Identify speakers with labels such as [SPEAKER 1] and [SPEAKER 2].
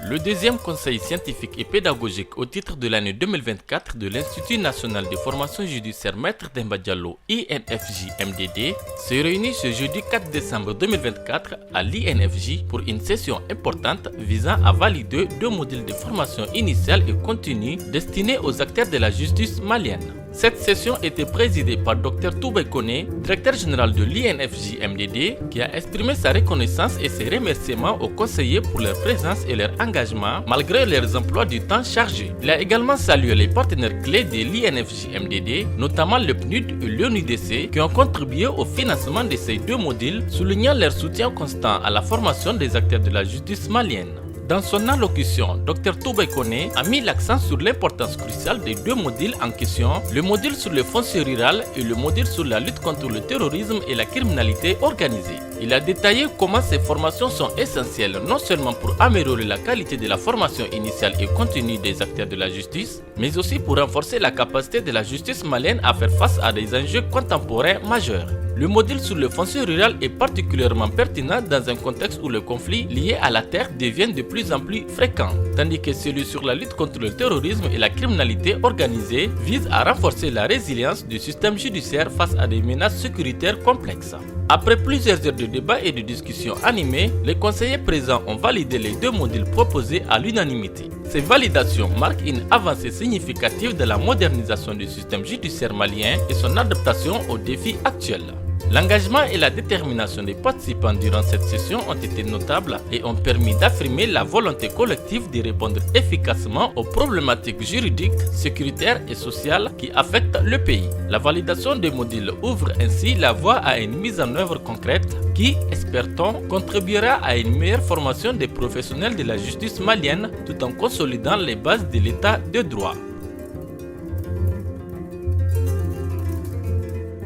[SPEAKER 1] Le deuxième conseil scientifique et pédagogique au titre de l'année 2024 de l'Institut national de formation judiciaire Maître Demba Diallo INFJ-MDD se réunit ce jeudi 4 décembre 2024 à l'INFJ pour une session importante visant à valider deux modules de formation initiale et continue destinés aux acteurs de la justice malienne. Cette session était présidée par Dr Toubé Koné, directeur général de l'INFJ-MDD, qui a exprimé sa reconnaissance et ses remerciements aux conseillers pour leur présence et leur engagement malgré leurs emplois du temps chargés. Il a également salué les partenaires clés de l'INFJ-MDD, notamment le PNUD et l'ONUDC, qui ont contribué au financement de ces deux modules, soulignant leur soutien constant à la formation des acteurs de la justice malienne. Dans son allocution, Dr Toubé Koné a mis l'accent sur l'importance cruciale des deux modules en question, le module sur le foncier rural et le module sur la lutte contre le terrorisme et la criminalité organisée. Il a détaillé comment ces formations sont essentielles non seulement pour améliorer la qualité de la formation initiale et continue des acteurs de la justice, mais aussi pour renforcer la capacité de la justice malienne à faire face à des enjeux contemporains majeurs. Le module sur le foncier rural est particulièrement pertinent dans un contexte où le conflit lié à la terre devient de plus en plus fréquent, tandis que celui sur la lutte contre le terrorisme et la criminalité organisée vise à renforcer la résilience du système judiciaire face à des menaces sécuritaires complexes. Après plusieurs heures de débats et de discussions animées, les conseillers présents ont validé les deux modules proposés à l'unanimité. Ces validations marquent une avancée significative de la modernisation du système judiciaire malien et son adaptation aux défis actuels. L'engagement et la détermination des participants durant cette session ont été notables et ont permis d'affirmer la volonté collective de répondre efficacement aux problématiques juridiques, sécuritaires et sociales qui affectent le pays. La validation des modules ouvre ainsi la voie à une mise en œuvre concrète qui, espère-t-on, contribuera à une meilleure formation des professionnels de la justice malienne tout en consolidant les bases de l'état de droit.